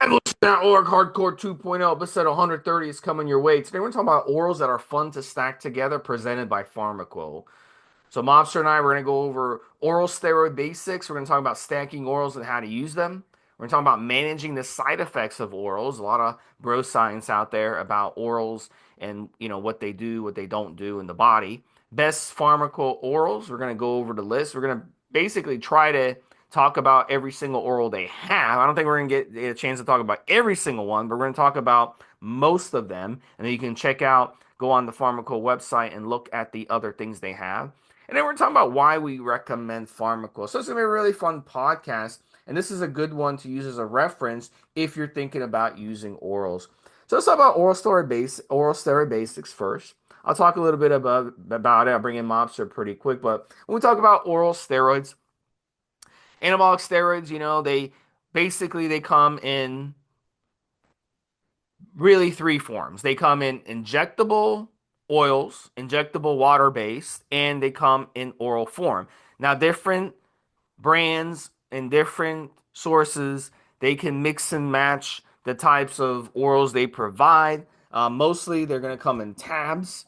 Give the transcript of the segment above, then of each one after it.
Evolutionary Hardcore 2.0, episode 130 is coming your way. Today we're talking about orals that are fun to stack together, presented by Pharmaqo. So Mobster and I, we're going to go over oral steroid basics. We're going to talk about stacking orals and how to use them. We're going to talk about managing the side effects of orals. A lot of bro science out there about orals and what they do, what they don't do in the body. Best Pharmaqo orals. We're going to go over the list. We're going to basically try to talk about every single oral they have. I don't think we're going to get a chance to talk about every single one, but we're going to talk about most of them. And then you can go on the Pharmaqo website and look at the other things they have. And then we're talking about why we recommend Pharmaqo. So it's going to be a really fun podcast. And this is a good one to use as a reference if you're thinking about using orals. So let's talk about oral steroid basics first. I'll talk a little bit about it. I'll bring in Mobster pretty quick. But when we talk about oral steroids, anabolic steroids, they come in really three forms. They come in injectable oils, injectable water based, and they come in oral form. Now, different brands and different sources, they can mix and match the types of orals they provide. Mostly, they're going to come in tabs,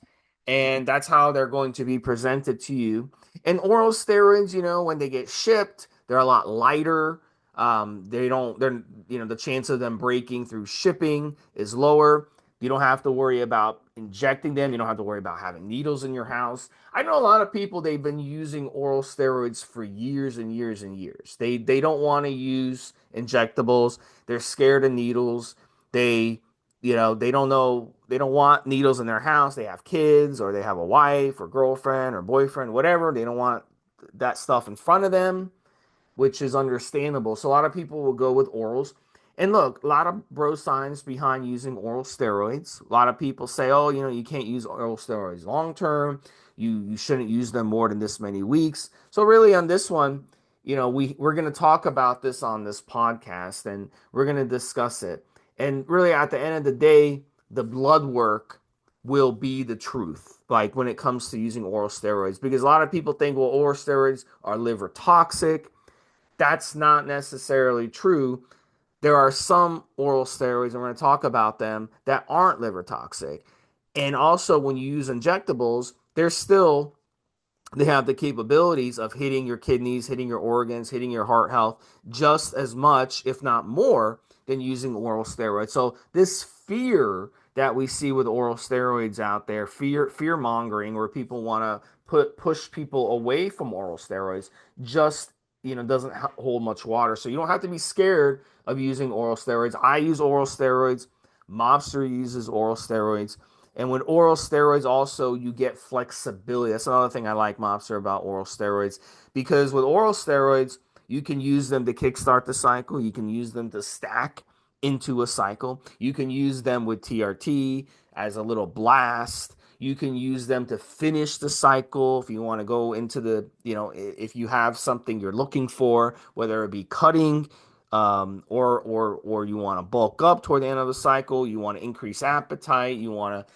and that's how they're going to be presented to you. And oral steroids, when they get shipped, they're a lot lighter. They don't, they're, the chance of them breaking through shipping is lower. You don't have to worry about injecting them. You don't have to worry about having needles in your house. I know a lot of people, they've been using oral steroids for years and years and years. They don't want to use injectables. They're scared of needles. They don't know, they don't want needles in their house. They have kids or they have a wife or girlfriend or boyfriend, whatever. They don't want that stuff in front of them, which is understandable. So a lot of people will go with orals. And look, a lot of bro science behind using oral steroids. A lot of people say, oh, you can't use oral steroids long term. You shouldn't use them more than this many weeks. So really on this one, we're going to talk about this on this podcast and we're going to discuss it. And really at the end of the day, the blood work will be the truth, like when it comes to using oral steroids, because a lot of people think, well, oral steroids are liver toxic. That's not necessarily true. There are some oral steroids, and we're going to talk about them, that aren't liver toxic. And also, when you use injectables, they have the capabilities of hitting your kidneys, hitting your organs, hitting your heart health just as much, if not more, than using oral steroids. So this fear that we see with oral steroids out there, fear mongering, where people want to push people away from oral steroids, just doesn't hold much water. So you don't have to be scared of using oral steroids. I use oral steroids. Mobster uses oral steroids. And with oral steroids, also, you get flexibility. That's another thing I like, Mobster, about oral steroids. Because with oral steroids, you can use them to kickstart the cycle. You can use them to stack into a cycle. You can use them with TRT as a little blast. You can use them to finish the cycle if you want to go into if you have something you're looking for, whether it be cutting, or you want to bulk up toward the end of the cycle, you want to increase appetite, you want to,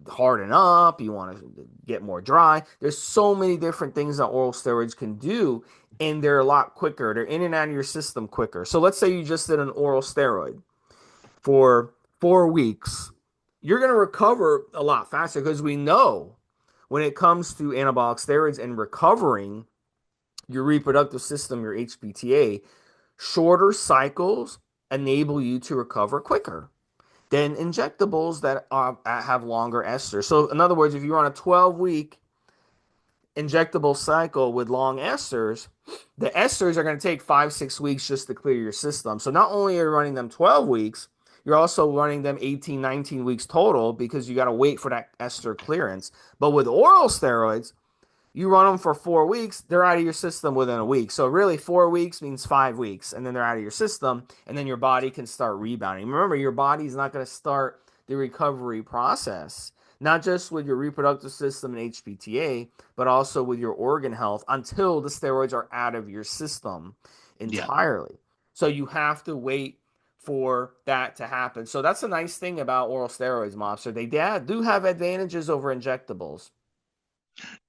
harden up, you want to get more dry. There's so many different things that oral steroids can do, and they're a lot quicker. They're in and out of your system quicker. So let's say you just did an oral steroid for 4 weeks. You're going to recover a lot faster because we know when it comes to anabolic steroids and recovering your reproductive system, your HPTA, shorter cycles enable you to recover quicker than injectables that have longer esters. So, in other words, if you're on a 12-week injectable cycle with long esters, the esters are going to take 5, 6 weeks just to clear your system. So, not only are you running them 12 weeks, you're also running them 18, 19 weeks total because you got to wait for that ester clearance. But with oral steroids, you run them for 4 weeks, they're out of your system within a week. So really 4 weeks means 5 weeks, and then they're out of your system, and then your body can start rebounding. Remember, your body's not going to start the recovery process, not just with your reproductive system and HPTA, but also with your organ health until the steroids are out of your system Yeah. entirely. So you have to wait for that to happen. So that's a nice thing about oral steroids, Mobster. They do have advantages over injectables.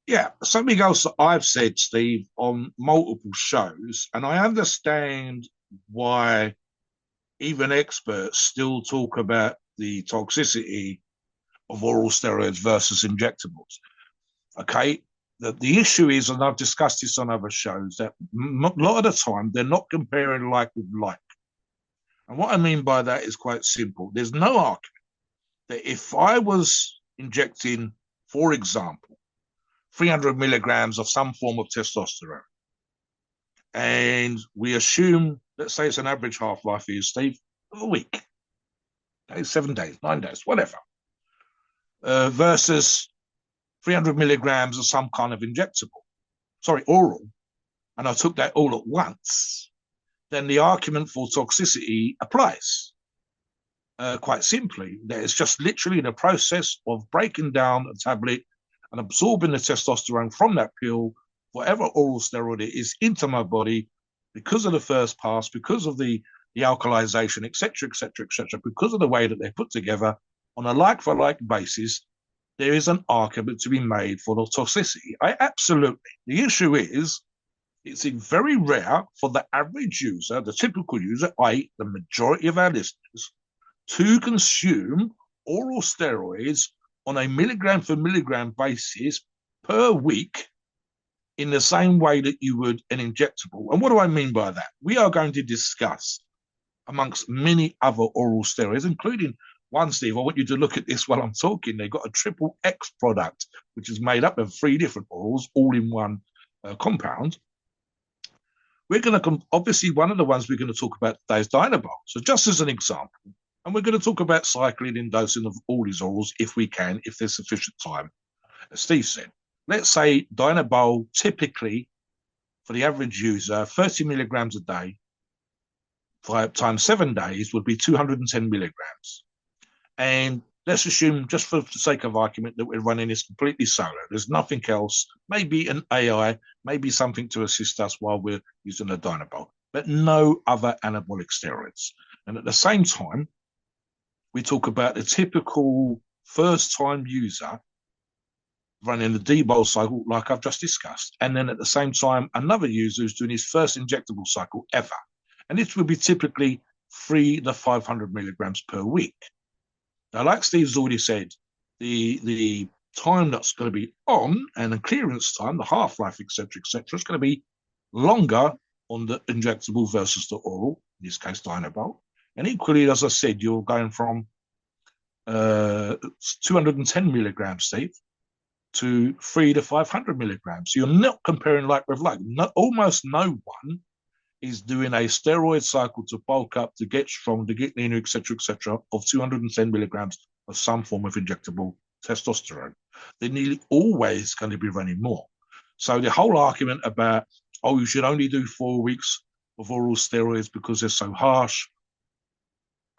Yeah. Something else that I've said, Steve, on multiple shows, and I understand why even experts still talk about the toxicity of oral steroids versus injectables. Okay. The issue is, and I've discussed this on other shows, that a lot of the time they're not comparing like with like. And what I mean by that is quite simple. There's no argument that if I was injecting, for example, 300 milligrams of some form of testosterone, and we assume, let's say it's an average half life for you, Steve, of a week, okay, 7 days, 9 days, whatever, versus 300 milligrams of some kind of injectable, sorry, oral, and I took that all at once, then the argument for toxicity applies. Quite simply, that it's just literally the process of breaking down a tablet and absorbing the testosterone from that pill, whatever oral steroid it is, into my body because of the first pass, because of the alkalization, etc., etc., etc., because of the way that they're put together on a like for like basis. There is an argument to be made for the toxicity. I absolutely. The issue is it's very rare for the average user, the typical user, i.e., the majority of our listeners, to consume oral steroids on a milligram for milligram basis per week in the same way that you would an injectable. And what do I mean by that? We are going to discuss, amongst many other oral steroids, including one, Steve, I want you to look at this while I'm talking. They've got a triple X product, which is made up of 3 different orals, all in one compound. We're going to, obviously, one of the ones we're going to talk about today is Dynabol. So just as an example, and we're going to talk about cycling and dosing of all these orals if we can, if there's sufficient time. As Steve said, let's say Dynabol typically for the average user, 30 milligrams a day, 5 times 7 days would be 210 milligrams. And let's assume, just for the sake of argument, that we're running this completely solo. There's nothing else, maybe an AI, maybe something to assist us while we're using the Dynabol, but no other anabolic steroids. And at the same time, we talk about the typical first-time user running the debol cycle, like I've just discussed, and then at the same time, another user who's doing his first injectable cycle ever. And this would be typically 300 to 500 milligrams per week. Now, like Steve's already said, the time that's going to be on and the clearance time, the half-life, etc., is going to be longer on the injectable versus the oral, in this case, Dynabol. And equally, as I said, you're going from 210 milligrams, Steve, to 300 to 500 milligrams. So you're not comparing like with like. Almost no one is doing a steroid cycle to bulk up, to get strong, to get leaner, etc., of 210 milligrams of some form of injectable testosterone. They're nearly always going to be running more. So the whole argument about, oh, you should only do 4 weeks of oral steroids because they're so harsh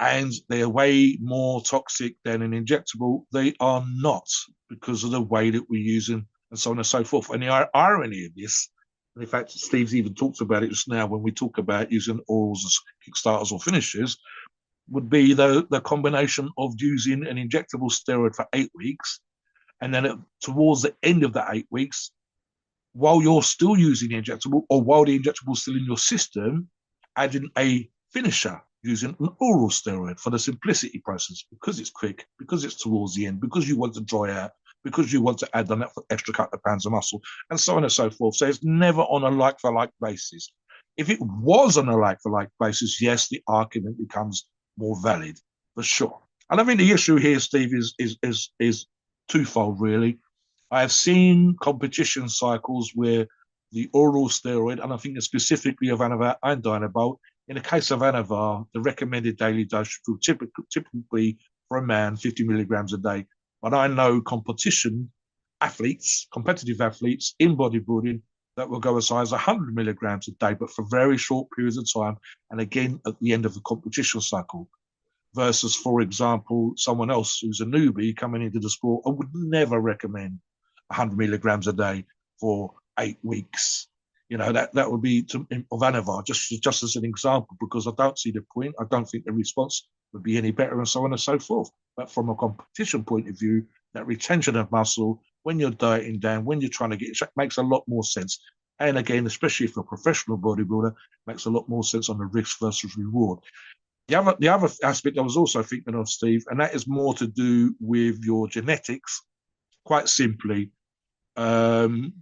and they're way more toxic than an injectable, they are not, because of the way that we're using and so on and so forth. And the irony of this, and in fact, Steve's even talked about it just now when we talk about using orals as kickstarters or finishers, would be the combination of using an injectable steroid for 8 weeks, and then towards the end of the 8 weeks, while you're still using the injectable, or while the injectable is still in your system, adding a finisher using an oral steroid for the simplicity process, because it's quick, because it's towards the end, because you want to dry out, because you want to add on that extra couple of pounds of muscle, and so on and so forth. So it's never on a like-for-like basis. If it was on a like-for-like basis, yes, the argument becomes more valid, for sure. And I think the issue here, Steve, is twofold, really. I have seen competition cycles where the oral steroid, and I think specifically of Anavar and Dynabol, in the case of Anavar, the recommended daily dose would typically for a man 50 milligrams a day. But I know competition athletes, competitive athletes in bodybuilding that will go as high as 100 milligrams a day, but for very short periods of time, and again at the end of the competition cycle. Versus, for example, someone else who's a newbie coming into the sport, I would never recommend 100 milligrams a day for 8 weeks. That would be of Anavar, just as an example, because I don't see the point. I don't think the response would be any better, and so on and so forth. But from a competition point of view, that retention of muscle, when you're dieting down, when you're trying to get it, makes a lot more sense. And again, especially for a professional bodybuilder, makes a lot more sense on the risk versus reward. The other aspect I was also thinking of, Steve, and that is more to do with your genetics. Quite simply, one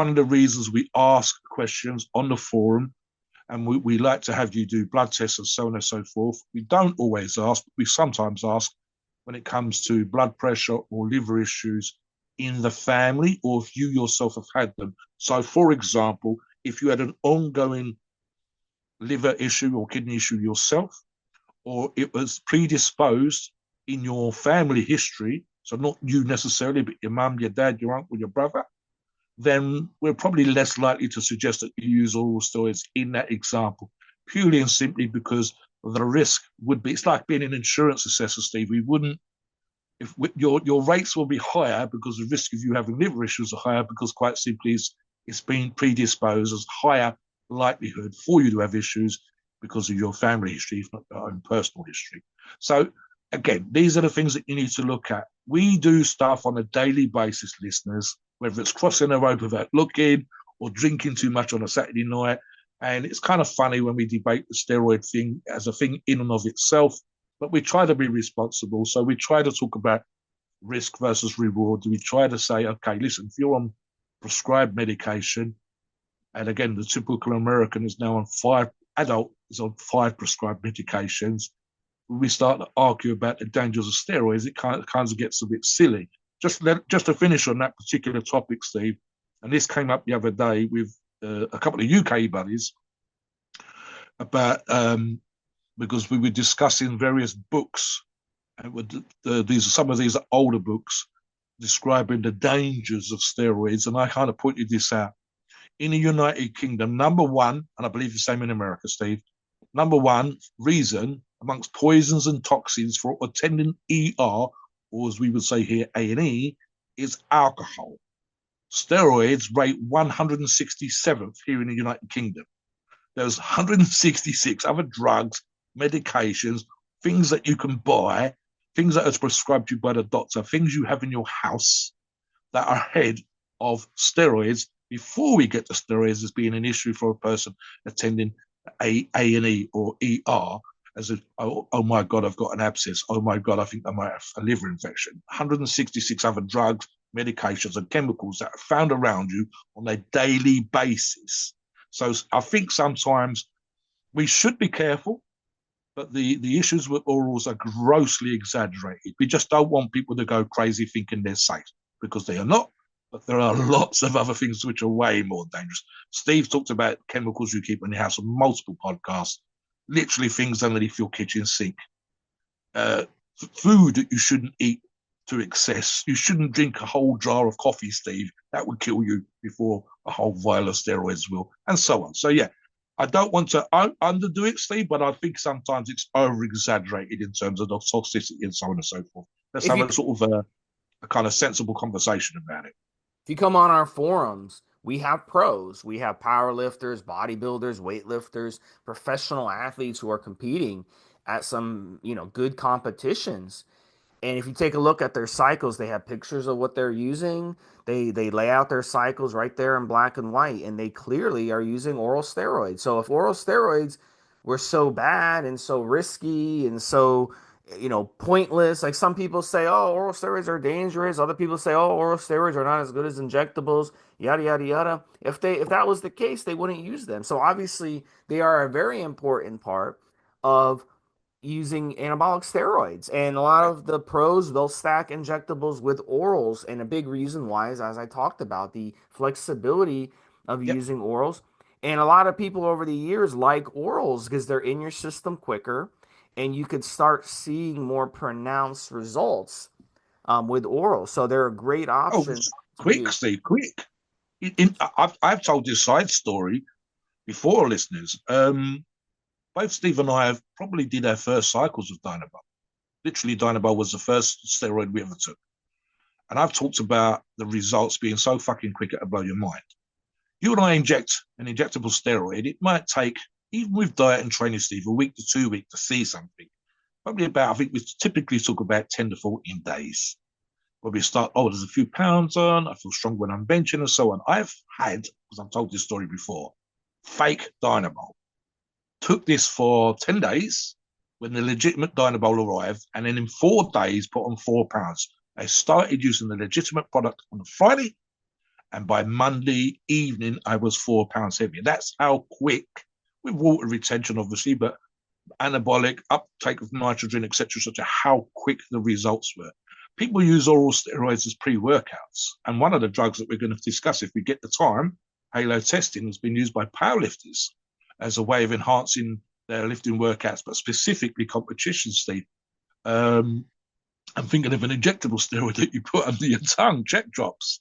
of the reasons we ask questions on the forum, and we like to have you do blood tests and so on and so forth. We don't always ask, but we sometimes ask when it comes to blood pressure or liver issues in the family, or if you yourself have had them. So, for example, if you had an ongoing liver issue or kidney issue yourself, or it was predisposed in your family history, so not you necessarily, but your mum, your dad, your uncle, your brother, then we're probably less likely to suggest that you use oral steroids in that example, purely and simply because the risk would be, it's like being an insurance assessor, Steve. We wouldn't, if we, your rates will be higher because the risk of you having liver issues are higher because quite simply it's been predisposed as higher likelihood for you to have issues because of your family history, if not your own personal history. So again, these are the things that you need to look at. We do stuff on a daily basis, listeners, whether it's crossing the road without looking or drinking too much on a Saturday night. And it's kind of funny when we debate the steroid thing as a thing in and of itself, but we try to be responsible. So we try to talk about risk versus reward. We try to say, okay, listen, if you're on prescribed medication, and again, the typical American is now on five, adult is on five prescribed medications. When we start to argue about the dangers of steroids, it kind of gets a bit silly. Just to finish on that particular topic, Steve, and this came up the other day with a couple of UK buddies about because we were discussing various books, and some of these are older books describing the dangers of steroids, and I kind of pointed this out. In the United Kingdom, number one, and I believe the same in America, Steve, number one reason amongst poisons and toxins for attending ER, or as we would say here, A&E, is alcohol. Steroids rate 167th here in the United Kingdom. There's 166 other drugs, medications, things that you can buy, things that are prescribed to you by the doctor, things you have in your house that are ahead of steroids before we get to steroids as being an issue for a person attending A&E or ER as a, oh my God, I've got an abscess. Oh my God, I think I might have a liver infection. 166 other drugs, medications, and chemicals that are found around you on a daily basis. So I think sometimes we should be careful, but the issues with orals are grossly exaggerated. We just don't want people to go crazy thinking they're safe because they are not. But there are lots of other things which are way more dangerous. Steve talked about chemicals you keep in your house on multiple podcasts, literally things underneath your kitchen sink. Uh, Food that you shouldn't eat to excess. You shouldn't drink a whole jar of coffee, Steve. That would kill you before a whole vial of steroids will, and so on. So, yeah, I don't want to underdo it, Steve, but I think sometimes it's over exaggerated in terms of the toxicity and so on and so forth. Let's If have you a sort of a kind of sensible conversation about it. If you come on our forums, we have pros. We have power lifters, bodybuilders, weightlifters, professional athletes who are competing at some, good competitions. And if you take a look at their cycles, they have pictures of what they're using. They lay out their cycles right there in black and white, and they clearly are using oral steroids. So if oral steroids were so bad and so risky and so pointless, like some people say, oh, oral steroids are dangerous. Other people say, oh, oral steroids are not as good as injectables. Yada yada yada. If that was the case, they wouldn't use them. So obviously, they are a very important part of using anabolic steroids. And a lot Right. of the pros, they'll stack injectables with orals. And a big reason why is, as I talked about, the flexibility of Yep. using orals. And a lot of people over the years like orals because they're in your system quicker and you could start seeing more pronounced results with orals. So they're a great Oh, option to quick, use. Steve, quick. I've told this side story before, listeners. Both Steve and I have probably did our first cycles of Dynamo. Literally, Dynamo was the first steroid we ever took. And I've talked about the results being so fucking quick it'll blow your mind. You and I inject an injectable steroid, it might take, even with diet and training, Steve, a week to 2 weeks to see something. Probably about, I think we typically took about 10 to 14 days. Where we start, oh, there's a few pounds on, I feel strong when I'm benching and so on. I've had, because I've told this story before, fake Dynamo. Took this for 10 days, when the legitimate Dynabol arrived, and then in 4 days put on 4 pounds. They started using the legitimate product on a Friday, and by Monday evening, I was 4 pounds heavier. That's how quick, with water retention, obviously, but anabolic uptake of nitrogen, etc., such as how quick the results were. People use oral steroids as pre-workouts, and one of the drugs that we're going to discuss, if we get the time, halo testing, has been used by powerlifters as a way of enhancing their lifting workouts, but specifically competition, Steve. Um, I'm thinking of an injectable steroid that you put under your tongue, check drops,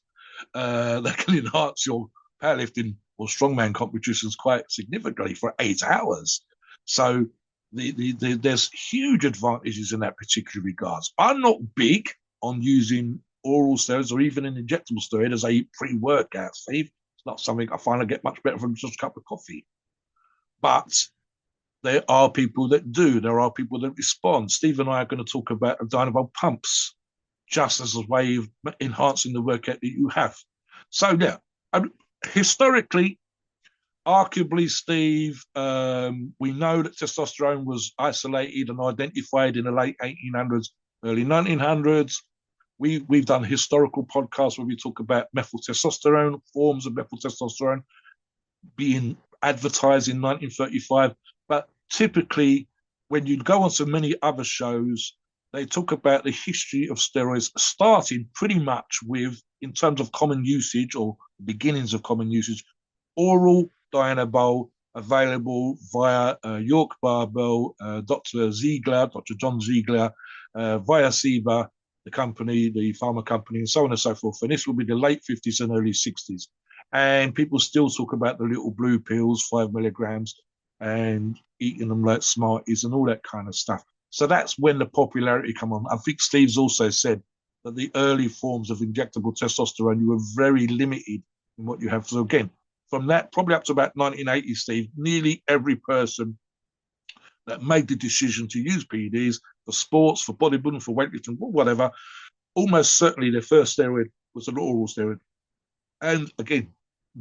that can enhance your powerlifting or strongman competitions quite significantly for 8 hours. So there's huge advantages in that particular regards. I'm not big on using oral steroids or even an injectable steroid as a pre-workout, Steve. It's not something I find I get much better from just a cup of coffee. But there are people that do. There are people that respond. Steve and I are going to talk about dynamo pumps just as a way of enhancing the workout that you have. So, yeah, historically, arguably, Steve, we know that testosterone was isolated and identified in the late 1800s, early 1900s. We've done historical podcasts where we talk about methyl testosterone, forms of methyl testosterone being advertised in 1935. But typically, when you go on to many other shows, they talk about the history of steroids, starting pretty much with, in terms of common usage or beginnings of common usage, oral Dianabol available via York Barbell, Dr. Ziegler, Dr. John Ziegler, via SIBA, the company, the pharma company, and so on and so forth. And this will be the late 50s and early 60s. And people still talk about the little blue pills, 5 milligrams, and eating them like Smarties and all that kind of stuff. So that's when the popularity come on. I think Steve's also said that the early forms of injectable testosterone, you were very limited in what you have. So again, from that probably up to about 1980, Steve, nearly every person that made the decision to use PEDs for sports, for bodybuilding, for weightlifting, whatever, almost certainly their first steroid was an oral steroid. And again,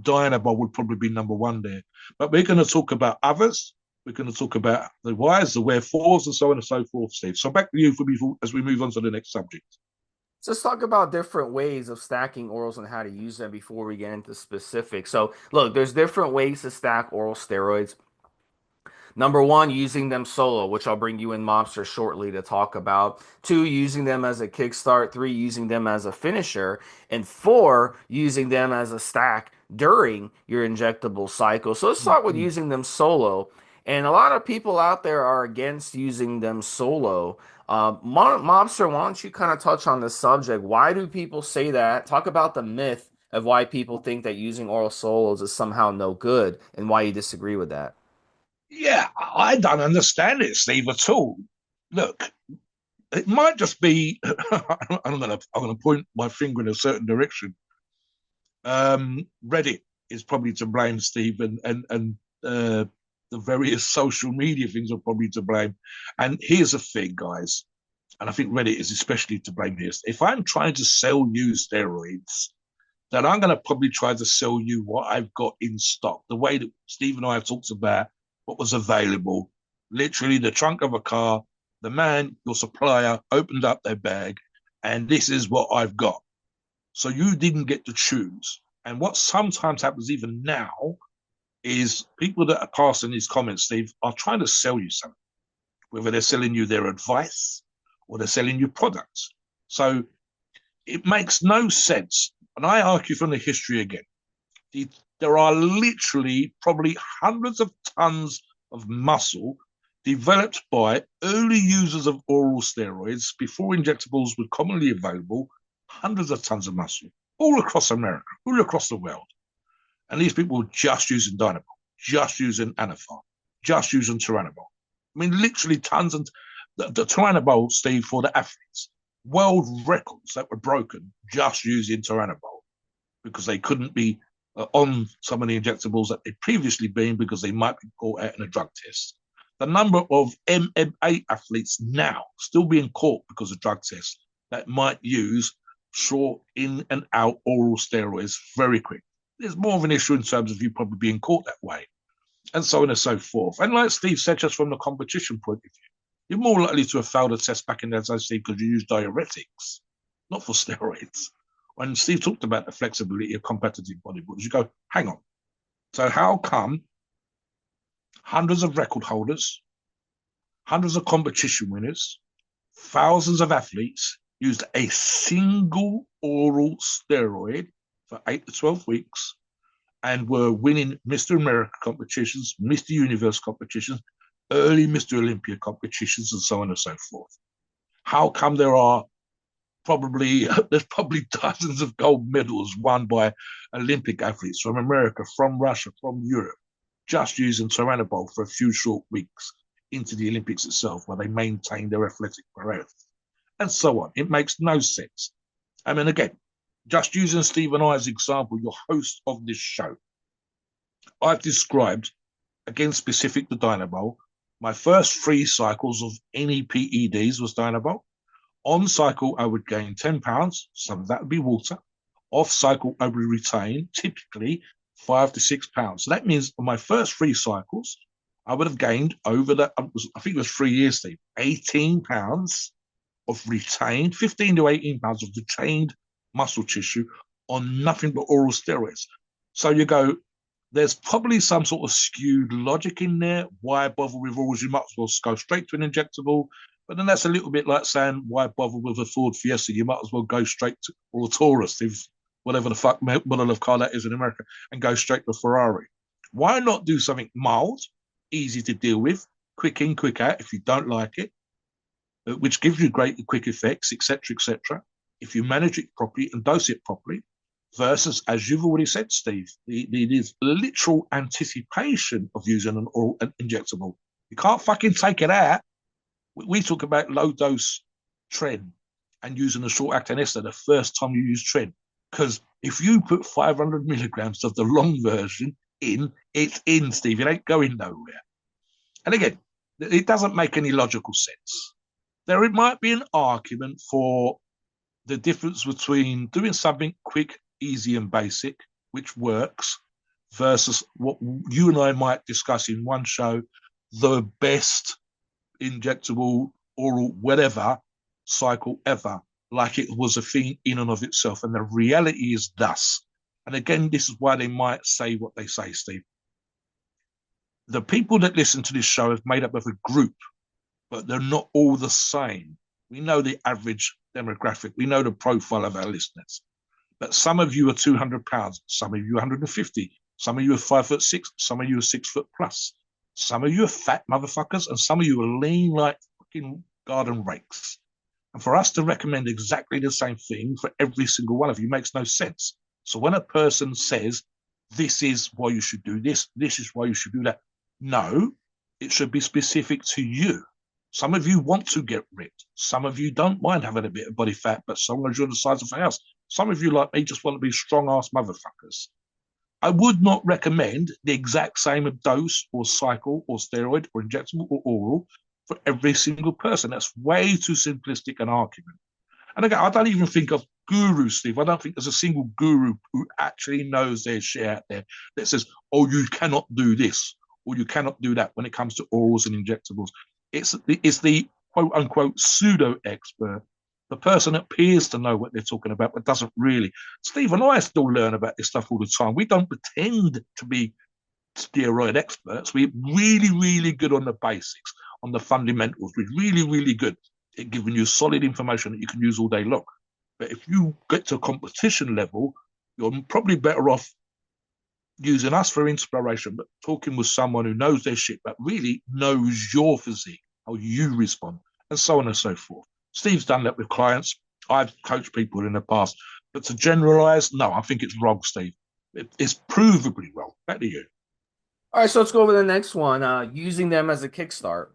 Dianabol would probably be number one there. But we're going to talk about others. We're going to talk about the whys, the wherefores, and so on and so forth, Steve. So back to you as we move on to the next subject. So let's talk about different ways of stacking orals and how to use them before we get into specifics. So, look, there's different ways to stack oral steroids. Number one, using them solo, which I'll bring you in Mobster shortly to talk about. Two, using them as a kickstart. Three, using them as a finisher. And four, using them as a stack during your injectable cycle. So let's start with Mm-hmm. using them solo. And a lot of people out there are against using them solo. Mobster, why don't you kind of touch on the subject? Why do people say that? Talk about the myth of why people think that using oral solos is somehow no good and why you disagree with that. Yeah, I don't understand it, Steve, at all. Look, it might just be. I'm gonna point my finger in a certain direction. Reddit is probably to blame, Steve, and the various social media things are probably to blame. And here's the thing, guys, and I think Reddit is especially to blame here. If I'm trying to sell you steroids, then I'm going to probably try to sell you what I've got in stock. The way that Steve and I have talked about what was available, literally the trunk of a car, the man, your supplier, opened up their bag, and this is what I've got. So you didn't get to choose. And what sometimes happens even now is people that are passing these comments, Steve, are trying to sell you something, whether they're selling you their advice or they're selling you products. So it makes no sense. And I argue from the history again. There are literally probably hundreds of tons of muscle developed by early users of oral steroids before injectables were commonly available, hundreds of tons of muscle all across America, all across the world. And these people were just using Dynamo, just using Anaphar, just using Turinabol. I mean, literally tons and the Turinabol, Steve, for the athletes. World records that were broken just using Turinabol because they couldn't be on some of the injectables that they'd previously been because they might be caught out in a drug test. The number of MMA athletes now still being caught because of drug tests that might use short in and out oral steroids very quick. There's more of an issue in terms of you probably being caught that way, and so on and so forth. And like Steve said, just from the competition point of view, You're more likely to have failed a test back in the day, Steve, because you use diuretics, not for steroids. When Steve talked about the flexibility of competitive bodybuilders, you go, hang on. So how come hundreds of record holders, hundreds of competition winners, thousands of athletes used a single oral steroid for 8 to 12 weeks and were winning Mr. America competitions, Mr. Universe competitions, early Mr. Olympia competitions, and so on and so forth? How come there's probably dozens of gold medals won by Olympic athletes from America, from Russia, from Europe, just using Turinabol for a few short weeks into the Olympics itself, where they maintain their athletic prowess, and so on? It makes no sense. I mean, again, just using Steve and I as example, your host of this show, I've described, again, specific to Dynabol, my first 3 cycles of any PEDs was Dynabol. On cycle, I would gain 10 pounds, some of that would be water. Off cycle, I would retain typically 5 to 6 pounds. So that means on my first 3 cycles, I would have gained over that, I think it was 3 years, Steve, 18 pounds of retained, 15 to 18 pounds of retained muscle tissue on nothing but oral steroids. So you go, there's probably some sort of skewed logic in there. Why bother with orals? You might as well go straight to an injectable. But then that's a little bit like saying, why bother with a Ford Fiesta? You might as well go straight to, or a Taurus, if whatever the fuck model of car that is in America, and go straight to Ferrari. Why not do something mild, easy to deal with, quick in, quick out if you don't like it, which gives you great quick effects, etc., etc. If you manage it properly and dose it properly, versus, as you've already said, Steve, the literal anticipation of using an oral an injectable. You can't fucking take it out. We talk about low dose tren and using a short acting ester the first time you use tren. Because if you put 500 milligrams of the long version in, it's in, Steve. It ain't going nowhere. And again, it doesn't make any logical sense. There might be an argument for the difference between doing something quick, easy, and basic, which works, versus what you and I might discuss in one show, the best injectable, oral, whatever cycle ever, like it was a thing in and of itself. And the reality is thus. And again, this is why they might say what they say, Steve. The people that listen to this show have made up of a group, but they're not all the same. We know the average demographic. We know the profile of our listeners. But some of you are 200 pounds, some of you are 150, some of you are 5'6", some of you are 6 foot plus. Some of you are fat motherfuckers, and some of you are lean like fucking garden rakes. And for us to recommend exactly the same thing for every single one of you makes no sense. So when a person says, this is why you should do this, this is why you should do that, no, it should be specific to you. Some of you want to get ripped. Some of you don't mind having a bit of body fat, but some of you are the size of a house. Some of you, like me, just want to be strong-ass motherfuckers. I would not recommend the exact same dose or cycle or steroid or injectable or oral for every single person. That's way too simplistic an argument. And again, I don't even think of gurus, Steve. I don't think there's a single guru who actually knows their shit out there that says, oh, you cannot do this or you cannot do that when it comes to orals and injectables. It's the quote unquote pseudo expert, the person that appears to know what they're talking about, but doesn't really. Steve and I still learn about this stuff all the time. We don't pretend to be steroid experts. We're really, really good on the basics, on the fundamentals. We're really, really good at giving you solid information that you can use all day long. But if you get to a competition level, you're probably better off using us for inspiration, but talking with someone who knows their shit, but really knows your physique, how you respond, and so on and so forth. Steve's done that with clients. I've coached people in the past, but to generalize, no, I think it's wrong, Steve. It's provably wrong. Back to you. All right, so let's go over the next one. Using them as a kickstart.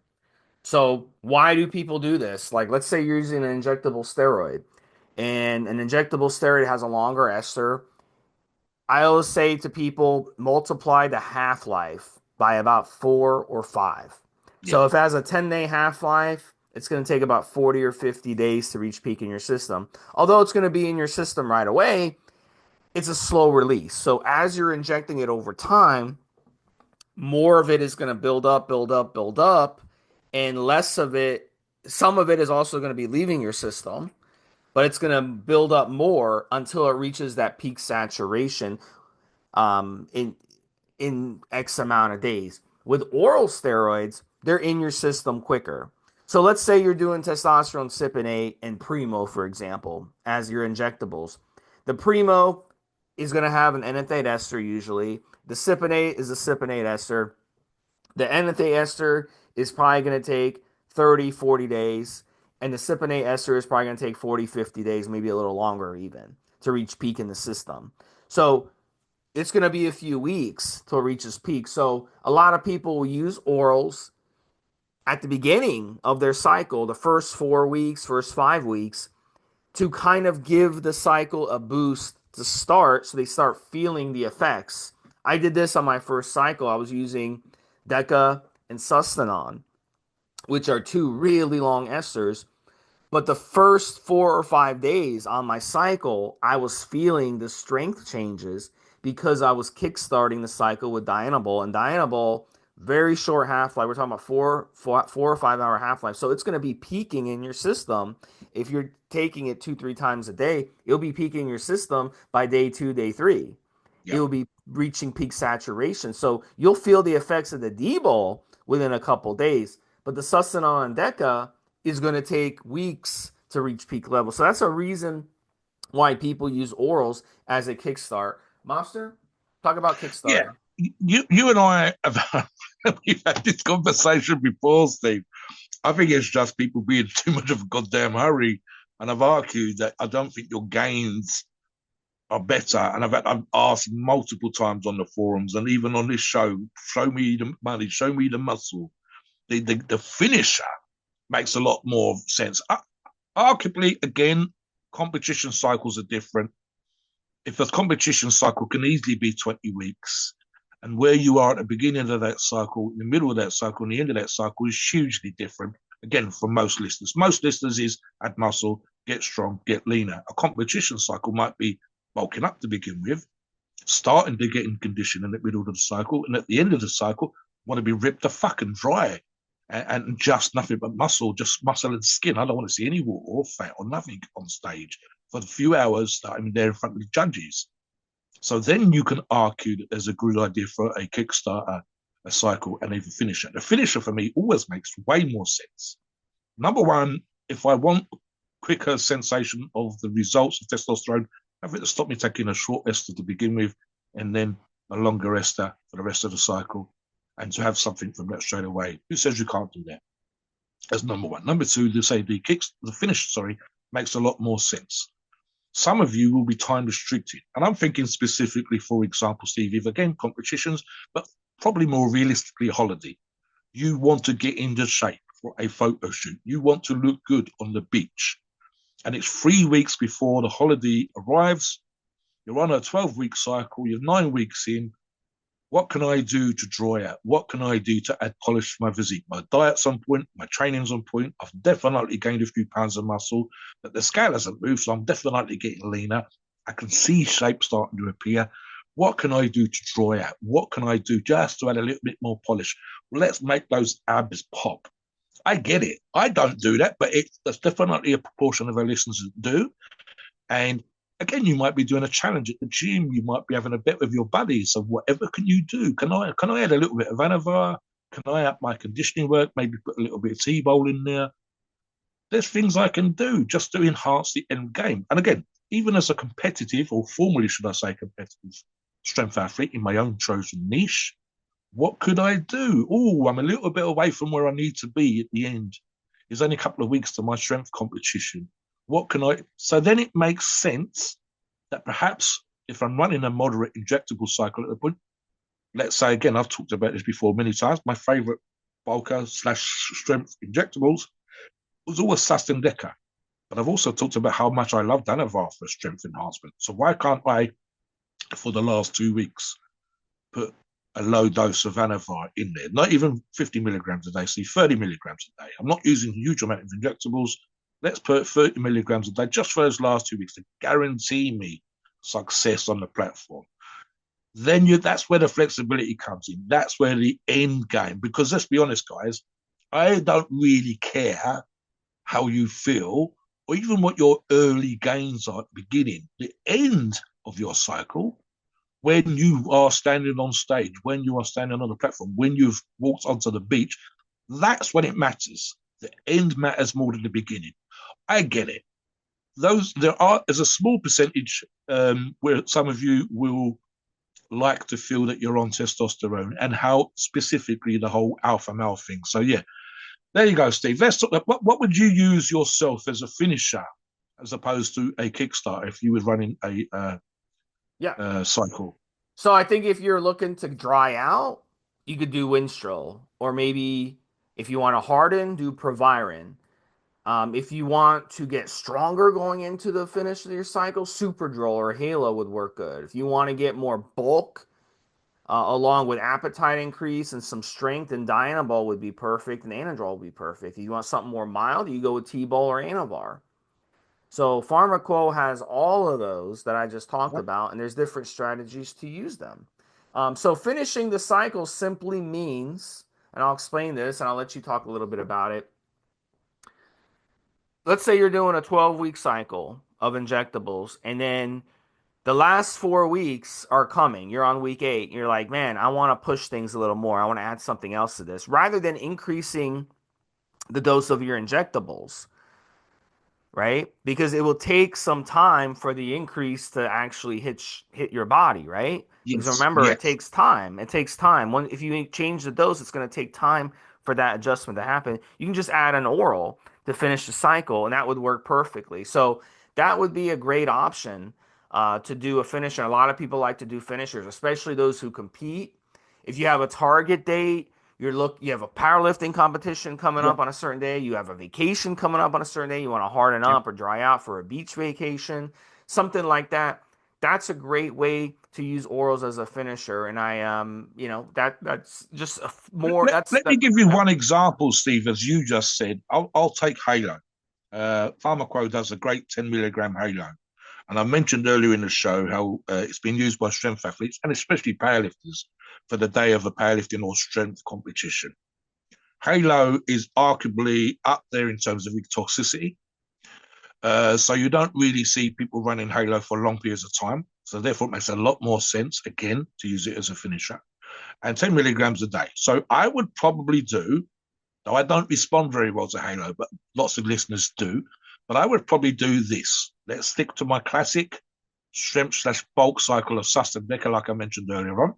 So why do people do this? Like, let's say you're using an injectable steroid, and an injectable steroid has a longer ester. I always say to people, multiply the half-life by about 4 or 5. Yeah. So if it has a 10-day half-life, it's going to take about 40 or 50 days to reach peak in your system. Although it's going to be in your system right away, it's a slow release. So as you're injecting it over time, more of it is going to build up, build up, build up. and less of it, some of it is also going to be leaving your system, but it's going to build up more until it reaches that peak saturation um, in in X amount of days. With oral steroids, they're in your system quicker. So let's say you're doing testosterone cypionate and Primo, for example, as your injectables. The Primo is going to have an enanthate ester usually. The cypionate is a cypionate ester. The enanthate ester is probably going to take 30, 40 days. And the cypionate ester is probably going to take 40, 50 days, maybe a little longer even, to reach peak in the system. So it's going to be a few weeks till it reaches peak. So a lot of people will use orals at the beginning of their cycle, the first 4 weeks, first 5 weeks, to kind of give the cycle a boost to start so they start feeling the effects. I did this on my first cycle. I was using Deca and Sustanon, which are two really long esters, but the first 4 or 5 days on my cycle, I was feeling the strength changes because I was kickstarting the cycle with Dianabol. And Dianabol, very short half life. We're talking about 4 or 5 hour half life. So it's going to be peaking in your system. If you're taking it 2, 3 times a day, it'll be peaking in your system by day 2, day 3. It Yeah. will be reaching peak saturation. So you'll feel the effects of the D-bol within a couple days. But the Sustanon and Deca is going to take weeks to reach peak level. So that's a reason why people use orals as a kickstart. Mobster, talk about Yeah. kickstarting. You and I have we've had this conversation before, Steve. I think it's just people being too much of a goddamn hurry. And I've argued that I don't think your gains are better. And I've asked multiple times on the forums and even on this show, show me the money, show me the muscle. The finisher makes a lot more sense. Arguably, again, competition cycles are different. If a competition cycle can easily be 20 weeks, and where you are at the beginning of that cycle, in the middle of that cycle, and the end of that cycle is hugely different. Again, for most listeners, is add muscle, get strong, get leaner. A competition cycle might be bulking up to begin with, starting to get in condition in the middle of the cycle, and at the end of the cycle, want to be ripped to fucking dry and just nothing but muscle, just muscle and skin. I don't want to see any water or fat or nothing on stage for the few hours that I'm there in front of the judges. So then you can argue that there's a good idea for a Kickstarter, a cycle, and even finisher. The finisher for me always makes way more sense. Number one, if I want quicker sensation of the results of testosterone, have it to stop me taking a short ester to begin with, and then a longer ester for the rest of the cycle, and to have something from that straight away. Who says you can't do that? That's number one. Number two, they say the finish, makes a lot more sense. Some of you will be time restricted. And I'm thinking specifically, for example, Steve, if again, competitions, but probably more realistically, a holiday. You want to get into shape for a photo shoot. You want to look good on the beach. And it's 3 weeks before the holiday arrives. You're on a 12-week cycle. You're 9 weeks in. What can I do to draw out? What can I do to add polish to my physique? My diet's on point, my training's on point. I've definitely gained a few pounds of muscle, but the scale hasn't moved, so I'm definitely getting leaner. I can see shape starting to appear. What can I do to draw out? What can I do just to add a little bit more polish? Well, let's make those abs pop. I get it. I don't do that, but there's definitely a proportion of our listeners that do. And again, you might be doing a challenge at the gym. You might be having a bet with your buddies. So whatever can you do? Can I add a little bit of Anavar? Can I up my conditioning work? Maybe put a little bit of T-bol in there. There's things I can do just to enhance the end game. And again, even as a competitive, or formally should I say competitive, strength athlete in my own chosen niche, what could I do? Oh, I'm a little bit away from where I need to be at the end. It's only a couple of weeks to my strength competition. What can I? So then it makes sense that perhaps if I'm running a moderate injectable cycle at the point, let's say again, I've talked about this before many times. My favorite bulker slash strength injectables was always Sastin Deca. But I've also talked about how much I love Danavar for strength enhancement. So why can't I, for the last 2 weeks, put a low dose of Anavar in there? Not even 50 milligrams a day, see 30 milligrams a day. I'm not using a huge amount of injectables. Let's put 30 milligrams a day just for those last 2 weeks to guarantee me success on the platform. Then that's where the flexibility comes in. That's where the end game, because let's be honest, guys, I don't really care how you feel or even what your early gains are at the beginning. The end of your cycle, when you are standing on stage, when you are standing on the platform, when you've walked onto the beach, that's when it matters. The end matters more than the beginning. I get it. There's a small percentage where some of you will like to feel that you're on testosterone and how specifically the whole alpha male thing. So yeah, there you go, Steve. Let's talk. What would you use yourself as a finisher as opposed to a Kickstarter if you were running a Yeah. cycle? So I think if you're looking to dry out, you could do Winstrol, or maybe if you want to harden, do Proviron. If you want to get stronger going into the finish of your cycle, Superdrol or Halo would work good. If you want to get more bulk, along with appetite increase and some strength, and Dianabol would be perfect, and Anadrol would be perfect. If you want something more mild, you go with T-Bol or Anavar. So Pharmaqo has all of those that I just talked about, and there's different strategies to use them. So finishing the cycle simply means, and I'll explain this, and I'll let you talk a little bit about it. Let's say you're doing a 12-week cycle of injectables, and then the last 4 weeks are coming. You're on week 8. You're like, man, I want to push things a little more. I want to add something else to this. Rather than increasing the dose of your injectables, right? Because it will take some time for the increase to actually hit your body, right? Because Yes, remember, it yes, takes time. It takes time. When if you change the dose, it's going to take time for that adjustment to happen. You can just add an oral to finish the cycle, and that would work perfectly. So that would be a great option to do a finisher. A lot of people like to do finishers, especially those who compete. If you have a target date, you have a powerlifting competition coming yep, up on a certain day, you have a vacation coming up on a certain day, you want to harden yep. up or dry out for a beach vacation, something like that. That's a great way to use orals as a finisher. And that's just more that's Let me that give you yeah. one example, Steve. As you just said, I'll take Halo. Pharmaqo does a great 10 milligram Halo. And I mentioned earlier in the show how it's been used by strength athletes and especially powerlifters for the day of a powerlifting or strength competition. Halo is arguably up there in terms of toxicity. So you don't really see people running Halo for long periods of time. So therefore, it makes a lot more sense, again, to use it as a finisher. And 10 milligrams a day. So I would probably do, though I don't respond very well to Halo, but lots of listeners do, but I would probably do this. Let's stick to my classic strength/bulk cycle of Sustain Decker, like I mentioned earlier on.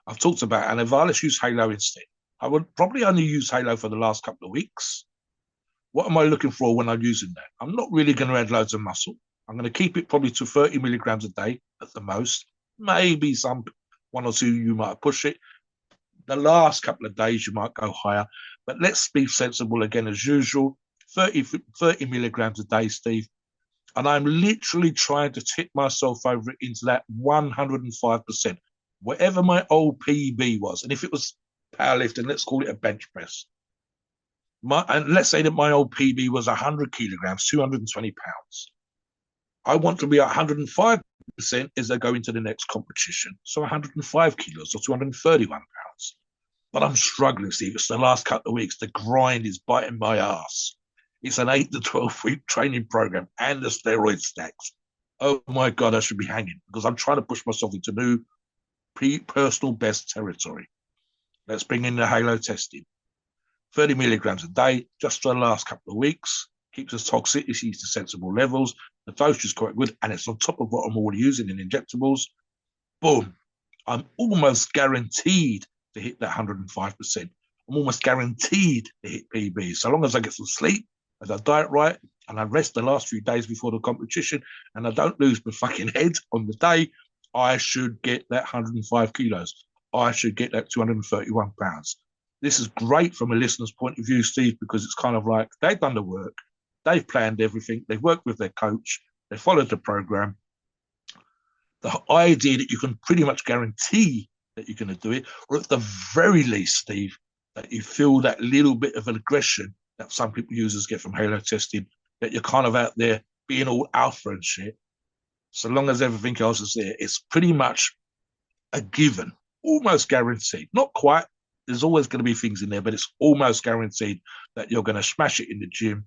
I've talked about, and if I let's use Halo instead, I would probably only use Halo for the last couple of weeks. What am I looking for when I'm using that? I'm not really going to add loads of muscle. I'm going to keep it probably to 30 milligrams a day at the most. Maybe some one or two you might push it. The last couple of days you might go higher, but let's be sensible again as usual. 30 milligrams a day, Steve. And I'm literally trying to tip myself over into that 105%, whatever my old PB was. And if it was powerlifting, let's call it a bench press. And let's say that my old PB was 100 kilograms, 220 pounds. I want to be 105% as I go into the next competition. So 105 kilos or 231 pounds. But I'm struggling, Steve. It's the last couple of weeks. The grind is biting my ass. It's an 8 to 12 week training program and the steroid stacks. Oh my God, I should be hanging because I'm trying to push myself into new personal best territory. Let's bring in the Halo testing. 30 milligrams a day, just for the last couple of weeks. Keeps us toxicity to sensible levels. The dose is quite good, and it's on top of what I'm already using in injectables. Boom. I'm almost guaranteed to hit that 105%. I'm almost guaranteed to hit PB. So long as I get some sleep, as I diet right, and I rest the last few days before the competition, and I don't lose my fucking head on the day, I should get that 105 kilos. I should get that 231 pounds. This is great from a listener's point of view, Steve, because it's kind of like they've done the work, they've planned everything, they've worked with their coach, they followed the program. The idea that you can pretty much guarantee that you're going to do it, or at the very least, Steve, that you feel that little bit of an aggression that some people users get from Halo testing, that you're kind of out there being all alpha and shit. So long as everything else is there, it's pretty much a given, almost guaranteed. Not quite. there's always going to be things in there, but it's almost guaranteed that you're going to smash it in the gym,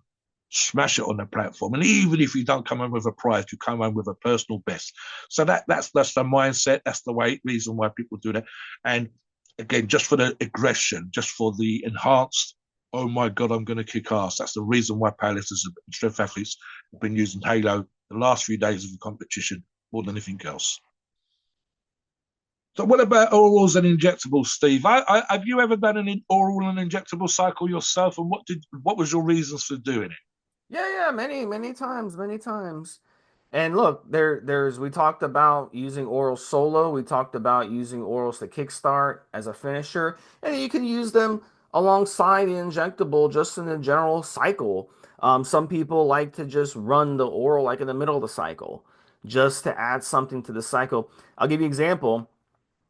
smash it on the platform, and even if you don't come home with a prize, you come home with a personal best. So that's the mindset. That's the reason why people do that. And again, just for the aggression, just for the enhanced. Oh my God, I'm going to kick ass. That's the reason why powerlifters and strength athletes have been using Halo the last few days of the competition more than anything else. So, what about orals and injectables, Steve? Have you ever done an oral and injectable cycle yourself, and what was your reasons for doing it? Yeah, many times, many times. And look, there's we talked about using orals solo. We talked about using orals to kickstart as a finisher, and you can use them alongside the injectable just in the general cycle. Some people like to just run the oral like in the middle of the cycle, just to add something to the cycle. I'll give you an example.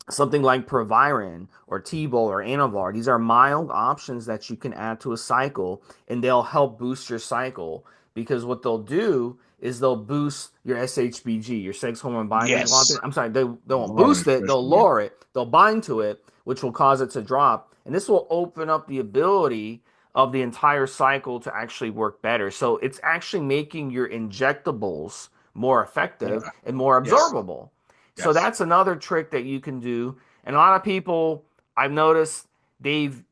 Something like Proviron or T-Bol or Anavar. These are mild options that you can add to a cycle and they'll help boost your cycle because what they'll do is they'll boost your SHBG, your sex hormone binding globulin. Yes. I'm sorry, they won't Viral boost it, they'll expression, yeah. lower it, they'll bind to it, which will cause it to drop. And this will open up the ability of the entire cycle to actually work better. So it's actually making your injectables more effective Yeah. and more Yes. absorbable. So Yes. that's another trick that you can do. And a lot of people I've noticed they've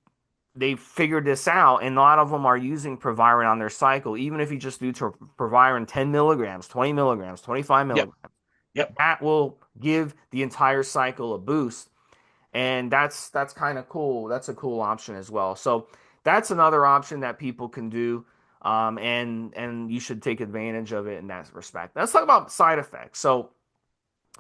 they've figured this out, and a lot of them are using Proviron on their cycle. Even if you just do to Proviron 10 milligrams, 20 milligrams, 25 Yep. milligrams, Yep. that will give the entire cycle a boost. And that's kind of cool. That's a cool option as well. So that's another option that people can do. And you should take advantage of it in that respect. Let's talk about side effects. So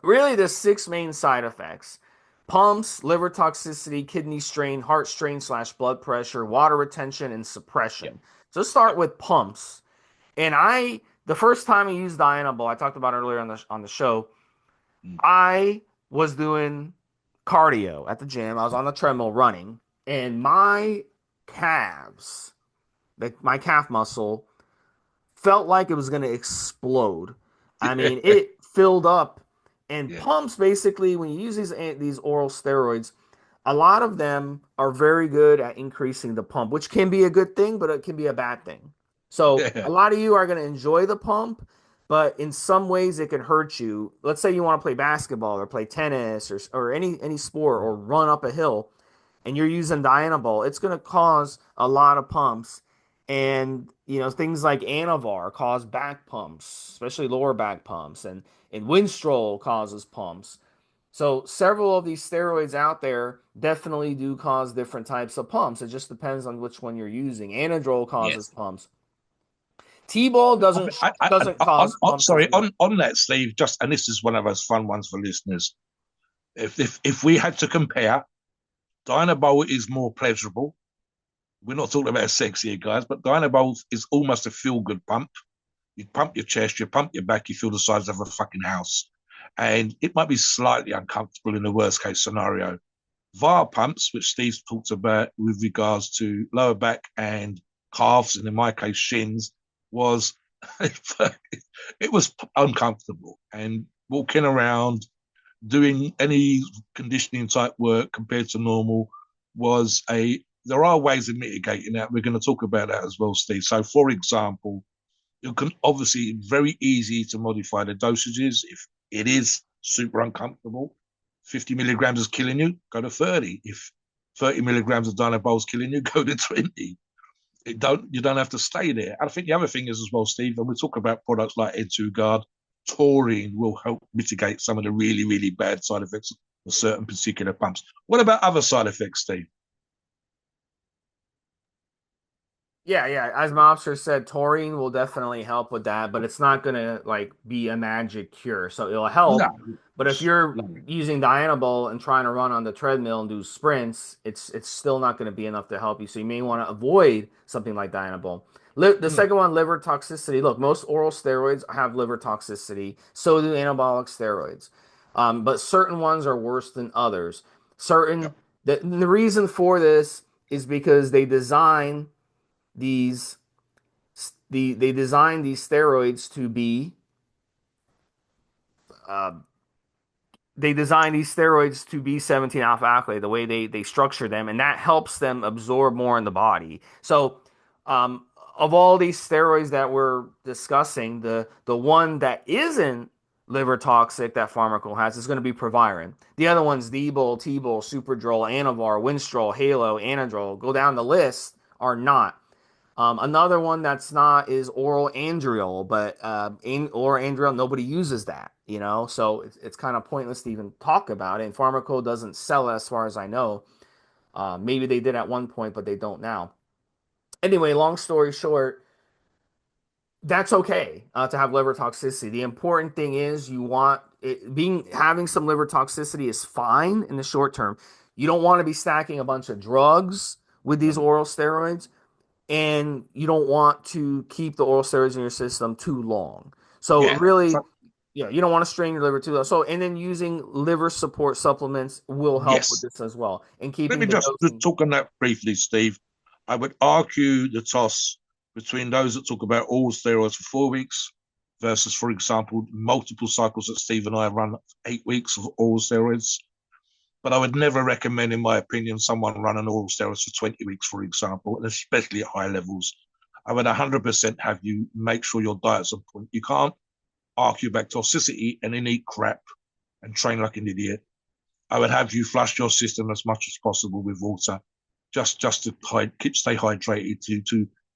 really, there's six main side effects: pumps, liver toxicity, kidney strain, heart strain slash blood pressure, water retention, and Yep. suppression. So let's start Yep. with pumps. The first time I used Dianabol, I talked about earlier on the show. Mm. I was doing cardio at the gym. I was on the treadmill running, and my calves, my calf muscle, felt like it was going to explode. I mean, it filled up. And Yeah. pumps, basically, when you use these oral steroids, a lot of them are very good at increasing the pump, which can be a good thing, but it can be a bad thing. So Yeah. a lot of you are going to enjoy the pump, but in some ways it can hurt you. Let's say you want to play basketball or play tennis or any sport or run up a hill and you're using Dianabol, it's going to cause a lot of pumps. And things like Anavar cause back pumps, especially lower back pumps, and Winstrol causes pumps. So several of these steroids out there definitely do cause different types of pumps. It just depends on which one you're using. Anadrol causes Yes. pumps. T-ball doesn't cause pumps as Sorry, much. on that, Steve. Just and this is one of those fun ones for listeners. If we had to compare, Dynabol is more pleasurable. We're not talking about sex here, guys, but Dynabol is almost a feel good pump. You pump your chest, you pump your back, you feel the size of a fucking house. And it might be slightly uncomfortable in the worst case scenario. VAR pumps, which Steve talked about with regards to lower back and calves, and in my case, shins, was it was uncomfortable. And walking around doing any conditioning type work compared to normal was a there are ways of mitigating that. We're going to talk about that as well, Steve. So, for example, you can obviously very easy to modify the dosages if it is super uncomfortable. 50 milligrams is killing you, go to 30. If 30 milligrams of Dynabol is killing you, go to 20. You don't have to stay there. I think the other thing is as well, Steve, and we talk about products like Ed2 Guard, taurine will help mitigate some of the really, really bad side effects of certain particular pumps. What about other side effects, Steve? Yeah. As Mobster said, taurine will definitely help with that, but it's not gonna like be a magic cure. So it'll No, help, but if you're no. using Dianabol and trying to run on the treadmill and do sprints, it's still not gonna be enough to help you. So you may want to avoid something like Dianabol. The Mm, second one, liver toxicity. Look, most oral steroids have liver toxicity. So do anabolic steroids, but certain ones are worse than others. yeah, Certain the reason for this is because these they designed these steroids to be uh, they design these steroids to be 17 alpha acylate, the way they structure them, and that helps them absorb more in the body. So, um, of all these steroids that we're discussing, the one that isn't liver toxic that Pharmaqo has is going to be Proviron. The other ones, Debol, Tebol, Superdrol, Anavar, Winstrol, Halo, Anadrol, go down the list, are not. Another one that's not is oral andriol, but oral andriol, nobody uses that, you know, so it's kind of pointless to even talk about it. And Pharmaqo doesn't sell it as far as I know. Maybe they did at one point, but they don't now. Anyway, long story short, that's okay to have liver toxicity. The important thing is you want it being having some liver toxicity is fine in the short term. You don't want to be stacking a bunch of drugs with these oral steroids, and you don't want to keep the oral steroids in your system too long. So Yeah. really, So, yeah, you don't want to strain your liver too long. So and then using liver support supplements will help with yes. this as well, and Let keeping me the just dosing. talk on that briefly, Steve. I would argue the toss between those that talk about all steroids for 4 weeks versus, for example, multiple cycles that Steve and I run 8 weeks of oral steroids. But I would never recommend, in my opinion, someone run an oral steroids for 20 weeks, for example, and especially at high levels. I would 100% have you make sure your diet's on point. You can't argue back toxicity and then eat crap and train like an idiot. I would have you flush your system as much as possible with water, just to stay hydrated,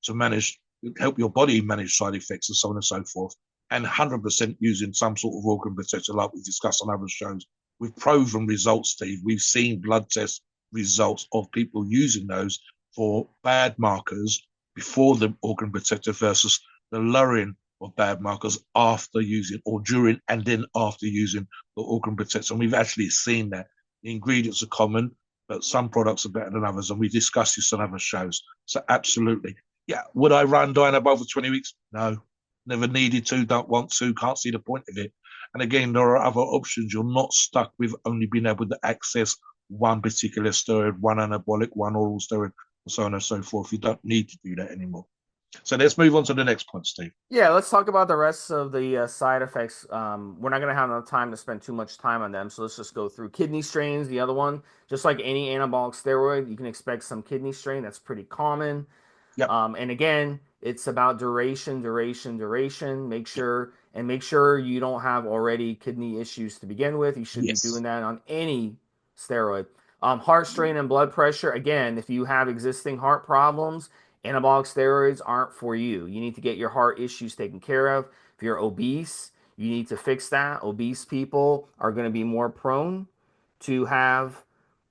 to manage, help your body manage side effects and so on and so forth. And 100% using some sort of organ protector, like we discussed on other shows, with proven results, Steve. We've seen blood test results of people using those for bad markers before the organ protector versus the lowering of bad markers after using, or during and then after using the organ protector. And we've actually seen that the ingredients are common, but some products are better than others. And we discussed this on other shows. So absolutely. Yeah. Would I run Dynamo for 20 weeks? No. Never needed to, don't want to, can't see the point of it. And again, there are other options. You're not stuck with only being able to access one particular steroid, one anabolic, one oral steroid, and so on and so forth. You don't need to do that anymore. So let's move on to the next point, Steve. Yeah, let's talk about the rest of the side effects. We're not going to have enough time to spend too much time on them, so let's just go through kidney strains. The other one, just like any anabolic steroid, you can expect some kidney strain. That's pretty common. Yep. And again, it's about duration, duration, duration. Make sure you don't have already kidney issues to begin with. You should be doing Yes. that on any steroid. Heart strain and blood pressure. Again, if you have existing heart problems, anabolic steroids aren't for you. You need to get your heart issues taken care of. If you're obese, you need to fix that. Obese people are going to be more prone to have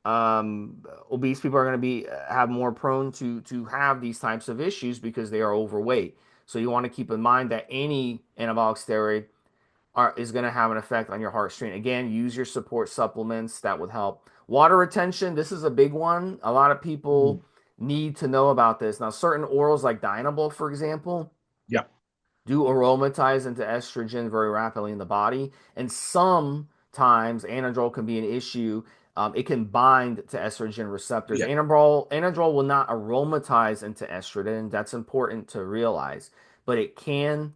obese people are going to be have more prone to have these types of issues because they are overweight. So you want to keep in mind that any anabolic steroid is going to have an effect on your heart strain. Again, use your support supplements that would help. Water retention, this is a big one. A lot of Mm. people need to know about this. Now, certain orals like Dynable, for example, Yep. do aromatize into estrogen very rapidly in the body. And sometimes anadrol can be an issue. It can bind to estrogen receptors. Yep. Anadrol will not aromatize into estrogen. That's important to realize, but it can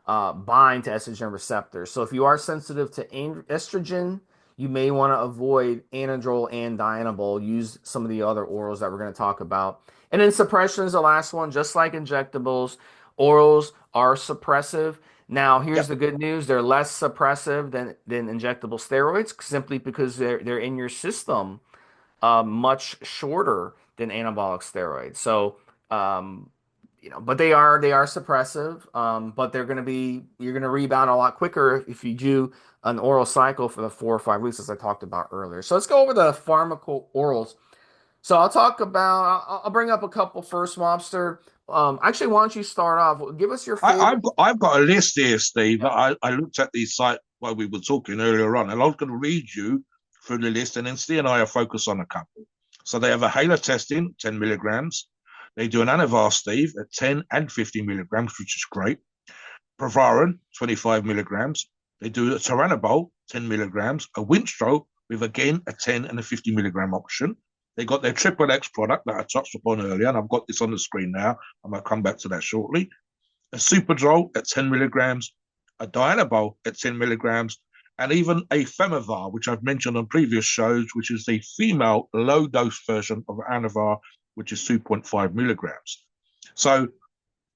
bind to estrogen receptors. So if you are sensitive to estrogen, you may want to avoid anadrol and Dianabol. Use some of the other orals that we're going to talk about. And then suppression is the last one, just like injectables. Orals are suppressive. Now, here's Yep. the good news: they're less suppressive than injectable steroids, simply because they're in your system much shorter than anabolic steroids. So, um, but they are suppressive. But they're going to be you're going to rebound a lot quicker if you do an oral cycle for the 4 or 5 weeks, as I talked about earlier. So let's go over the Pharmaqo orals. So I'll talk about. I'll bring up a couple first, Mobster. Actually, why don't you start off? Give us your favorite. I've got a list here, Steve. I looked at the site while we were talking earlier on, and I was going to read you through the list, and then Steve and I are focused on a couple. So they have a Halo testing, 10 milligrams. They do an Anavar, Steve, at 10 and 50 milligrams, which is great. Provaron, 25 milligrams. They do a Tyranobol, 10 milligrams. A Winstro with, again, a 10 and a 50 milligram option. They got their Triple X product that I touched upon earlier, and I've got this on the screen now. I'm going to come back to that shortly. A Superdrol at 10 milligrams, a Dianabol at 10 milligrams, and even a Femivar, which I've mentioned on previous shows, which is the female low dose version of Anavar, which is 2.5 milligrams. So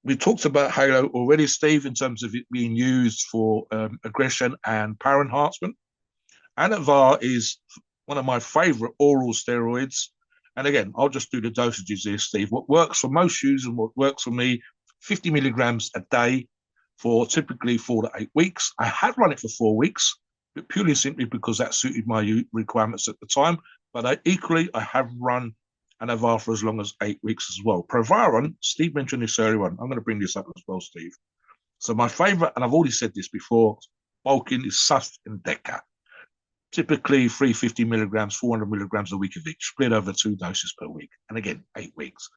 we talked about Halo already, Steve, in terms of it being used for aggression and power enhancement. Anavar is one of my favorite oral steroids. And again, I'll just do the dosages here, Steve. What works for most users and what works for me, 50 milligrams a day for typically 4 to 8 weeks. I had run it for 4 weeks, but purely simply because that suited my requirements at the time. But I have run Anavar for as long as 8 weeks as well. Provaron, Steve mentioned this earlier on. I'm going to bring this up as well, Steve. So my favorite, and I've already said this before, bulking is Sust and Deca, typically 350 milligrams, 400 milligrams a week of each, split over 2 doses per week. And again, 8 weeks.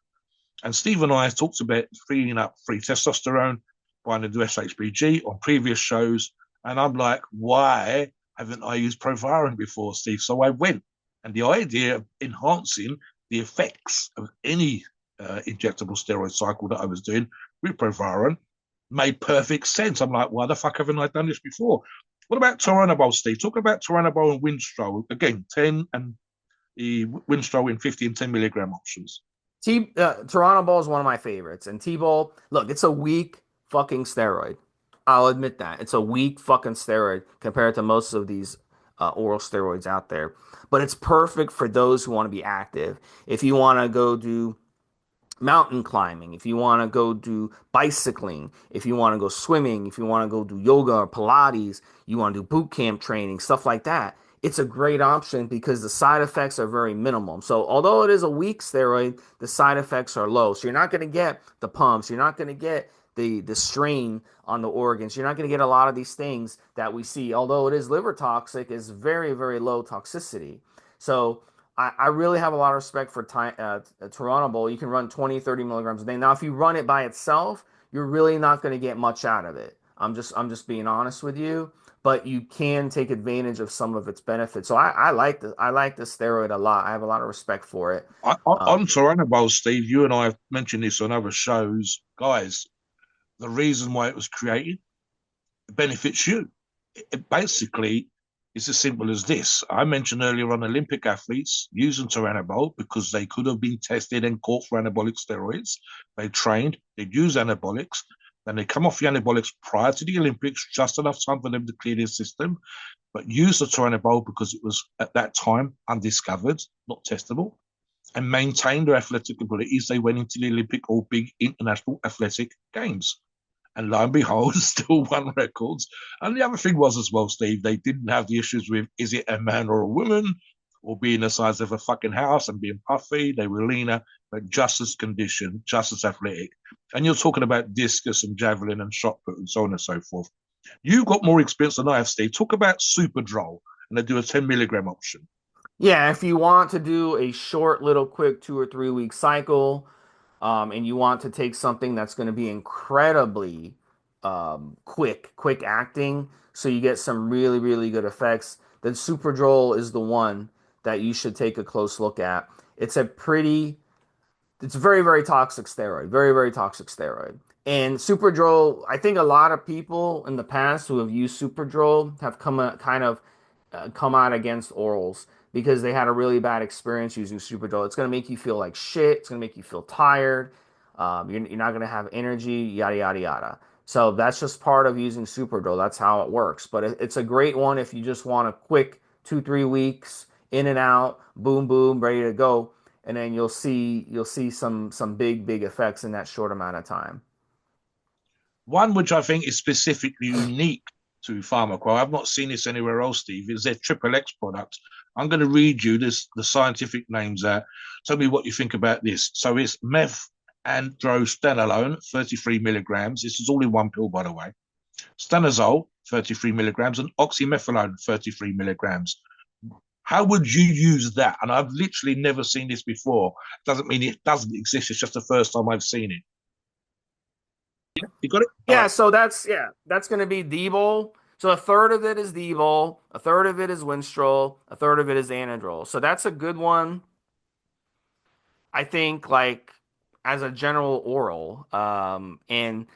And Steve and I talked about freeing up free testosterone by the SHBG on previous shows. And I'm like, why haven't I used Provaron before, Steve? So I went. And the idea of enhancing the effects of any injectable steroid cycle that I was doing with Provaron made perfect sense. I'm like, why the fuck haven't I done this before? What about Turinabol, Steve? Talk about Turinabol and Winstrol. Again, 10 and the Winstrol in 50 and 10 milligram options. Toronto Ball is one of my favorites, and T-Ball, look, it's a weak fucking steroid. I'll admit that it's a weak fucking steroid compared to most of these oral steroids out there. But it's perfect for those who want to be active. If you want to go do mountain climbing, if you want to go do bicycling, if you want to go swimming, if you want to go do yoga or Pilates, you want to do boot camp training, stuff like that. It's a great option because the side effects are very minimum. So although it is a weak steroid, the side effects are low. So you're not going to get the pumps, you're not going to get the strain on the organs. You're not going to get a lot of these things that we see. Although it is liver toxic, is very, very low toxicity. So I really have a lot of respect for Toronto Bowl. You can run 20, 30 milligrams a day. Now, if you run it by itself, you're really not going to get much out of it. I'm just being honest with you, but you can take advantage of some of its benefits. So I like the steroid a lot. I have a lot of respect for it. On Turinabol, Steve, you and I have mentioned this on other shows. Guys, the reason why it was created benefits you. It basically is as simple as this. I mentioned earlier on Olympic athletes using Turinabol because they could have been tested and caught for anabolic steroids. They trained, they'd use anabolics, then they come off the anabolics prior to the Olympics, just enough time for them to clear their system, but use the Turinabol because it was at that time undiscovered, not testable, and maintain their athletic abilities. They went into the Olympic or big international athletic games. And lo and behold, still won records. And the other thing was as well, Steve, they didn't have the issues with is it a man or a woman or being the size of a fucking house and being puffy. They were leaner, but just as conditioned, just as athletic. And you're talking about discus and javelin and shot put and so on and so forth. You've got more experience than I have, Steve. Talk about Super Droll, and they do a 10 milligram option. Yeah, if you want to do a short, little, quick 2 or 3 week cycle, and you want to take something that's going to be incredibly quick acting, so you get some really, really good effects, then Superdrol is the one that you should take a close look at. It's a pretty it's a very, very toxic steroid, very, very toxic steroid. And Superdrol, I think a lot of people in the past who have used Superdrol have kind of come out against orals because they had a really bad experience using Superdrol. It's going to make you feel like shit. It's going to make you feel tired. You're not going to have energy, yada, yada, yada. So that's just part of using Superdrol. That's how it works. But it's a great one if you just want a quick 2, 3 weeks in and out, boom, boom, ready to go, and then you'll see some big effects in that short amount of time. One which I think is specifically unique to Pharmaqo, I've not seen this anywhere else, Steve, is their Triple X product. I'm going to read you the scientific names out. Tell me what you think about this. So it's meth androstenolone, 33 milligrams. This is all in one pill, by the way. Stanozol, 33 milligrams, and oxymethylone, 33 milligrams. How would you use that? And I've literally never seen this before. Doesn't mean it doesn't exist. It's just the first time I've seen it. You got it? All Yeah, right. so that's going to be D-Bol. So a third of it is D-Bol, a third of it is Winstrol, a third of it is Anadrol. So that's a good one. I think like as a general oral. And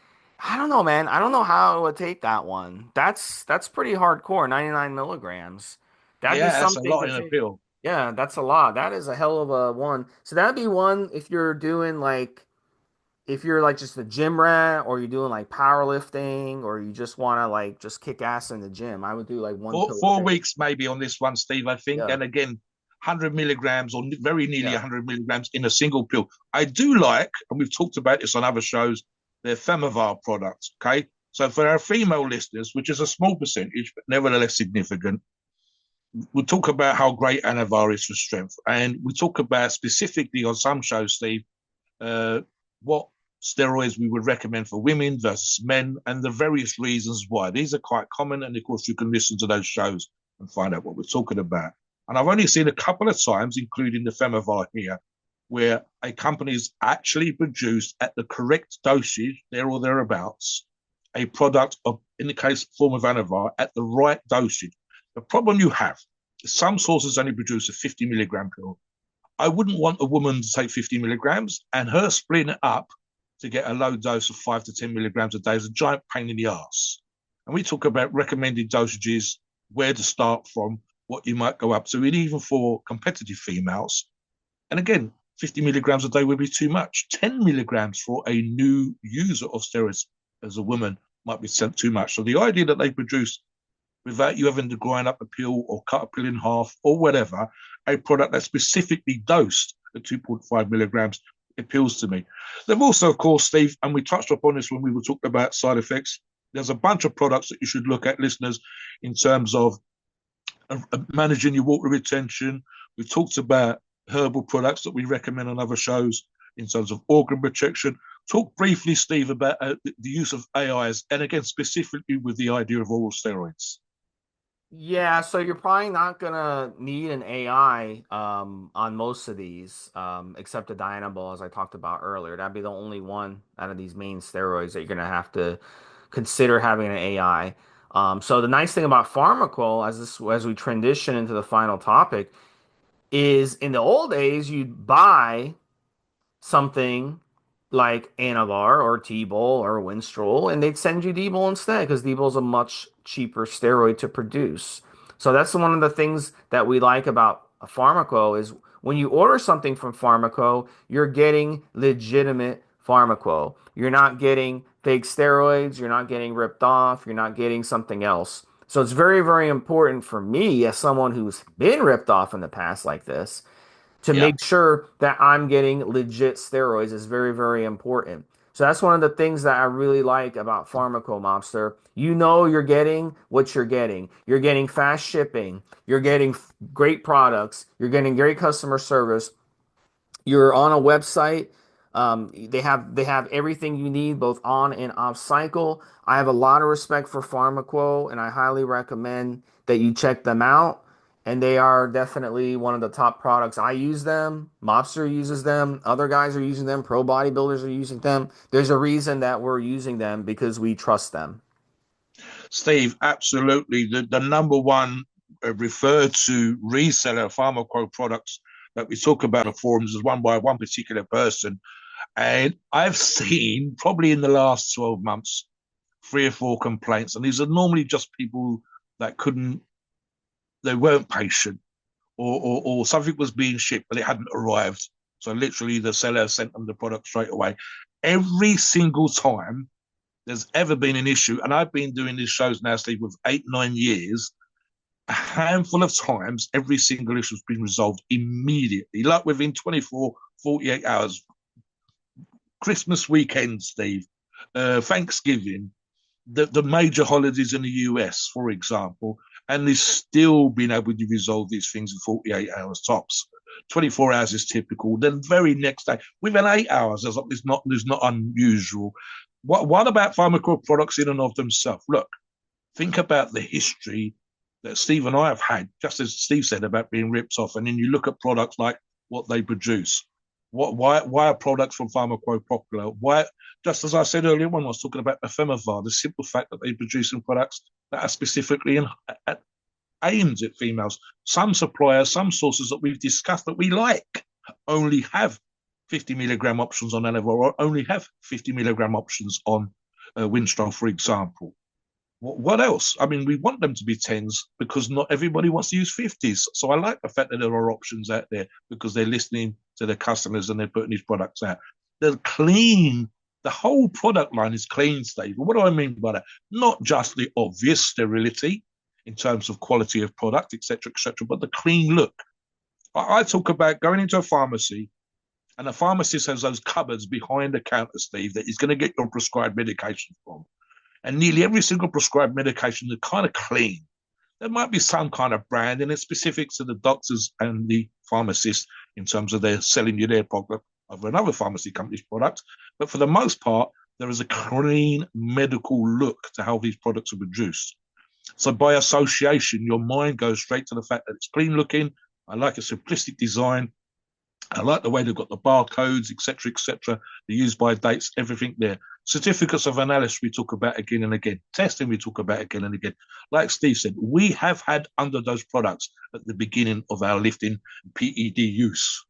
I don't know, man. I don't know how I would take that one. That's pretty hardcore, 99 milligrams. That'd be Yeah, that's a something lot to in a take. pill. Yeah, that's a lot. That is a hell of a one. So that'd be one if you're doing like if you're like just a gym rat or you're doing like powerlifting or you just want to like just kick ass in the gym. I would do like one pill a Four day. weeks maybe on this one, Steve, I think. Yeah. And again, 100 milligrams or very nearly Yeah. 100 milligrams in a single pill. I do like, and we've talked about this on other shows, their Femivar products. Okay. So for our female listeners, which is a small percentage, but nevertheless significant, we'll talk about how great Anavar is for strength. And we talk about specifically on some shows, Steve, what steroids we would recommend for women versus men and the various reasons why. These are quite common. And of course, you can listen to those shows and find out what we're talking about. And I've only seen a couple of times, including the Femivar here, where a company has actually produced at the correct dosage, there or thereabouts, a product of, in the case form of Anavar, at the right dosage. The problem you have is some sources only produce a 50 milligram pill. I wouldn't want a woman to take 50 milligrams and her splitting it up to get a low dose of 5 to 10 milligrams a day is a giant pain in the ass. And we talk about recommended dosages, where to start from, what you might go up to, and even for competitive females. And again, 50 milligrams a day would be too much. 10 milligrams for a new user of steroids as a woman might be sent too much. So the idea that they produce without you having to grind up a pill or cut a pill in half or whatever, a product that's specifically dosed at 2.5 milligrams appeals to me. They've also, of course, Steve, and we touched upon this when we were talking about side effects. There's a bunch of products that you should look at, listeners, in terms of managing your water retention. We talked about herbal products that we recommend on other shows in terms of organ protection. Talk briefly, Steve, about the use of AIs, and again, specifically with the idea of oral steroids. Yeah, so you're probably not gonna need an AI on most of these, except the Dianabol, as I talked about earlier. That'd be the only one out of these main steroids that you're gonna have to consider having an AI. So the nice thing about Pharmaqo, as we transition into the final topic, is in the old days you'd buy something like Anavar or T-Bol or Winstrol, and they'd send you D-Bol instead because D-Bol is a much cheaper steroid to produce. So that's one of the things that we like about a Pharmaqo is when you order something from Pharmaqo, you're getting legitimate Pharmaqo. You're not getting fake steroids, you're not getting ripped off, you're not getting something else. So it's very, very important for me as someone who's been ripped off in the past like this to Yeah. make sure that I'm getting legit steroids is very, very important. So that's one of the things that I really like about Pharmaqo Mobster. You know you're getting what you're getting. You're getting fast shipping. You're getting great products. You're getting great customer service. You're on a website. They have everything you need both on and off cycle. I have a lot of respect for Pharmaqo, and I highly recommend that you check them out. And they are definitely one of the top products. I use them. Mobster uses them. Other guys are using them. Pro bodybuilders are using them. There's a reason that we're using them because we trust them. Steve, absolutely. The number one referred to reseller pharmaco products that we talk about on forums is one by one particular person. And I've seen probably in the last 12 months, 3 or 4 complaints. And these are normally just people that they weren't patient or something was being shipped, but it hadn't arrived. So literally the seller sent them the product straight away. Every single time there's ever been an issue, and I've been doing these shows now, Steve, with 8, 9 years, a handful of times, every single issue has been resolved immediately, like within 24, 48 hours. Christmas weekend, Steve, Thanksgiving, the major holidays in the US, for example, and they've still been able to resolve these things in 48 hours tops. 24 hours is typical. Then very next day, within 8 hours, is not unusual. What about pharmaceutical products in and of themselves? Look, think about the history that Steve and I have had, just as Steve said about being ripped off, and then you look at products like what they produce. Why are products from Pharmaqo popular? Why, just as I said earlier when I was talking about Ephemera, the simple fact that they're producing products that are specifically aimed at females. Some suppliers, some sources that we've discussed that we like only have 50 milligram options on Anavar or only have 50 milligram options on Winstrol, for example. What else? I mean, we want them to be tens because not everybody wants to use 50s. So I like the fact that there are options out there because they're listening to their customers and they're putting these products out. They're clean. The whole product line is clean, Steve. What do I mean by that? Not just the obvious sterility in terms of quality of product, etc., but the clean look. I talk about going into a pharmacy and the pharmacist has those cupboards behind the counter, Steve, that he's going to get your prescribed medication from. And nearly every single prescribed medication is kind of clean. There might be some kind of brand, and it's specific to the doctors and the pharmacists in terms of they're selling you their product over another pharmacy company's product. But for the most part, there is a clean medical look to how these products are produced. So by association, your mind goes straight to the fact that it's clean looking. I like a simplistic design. I like the way they've got the barcodes, etc., the use by dates, everything there. Certificates of analysis we talk about again and again. Testing we talk about again and again. Like Steve said, we have had under those products at the beginning of our lifting PED use.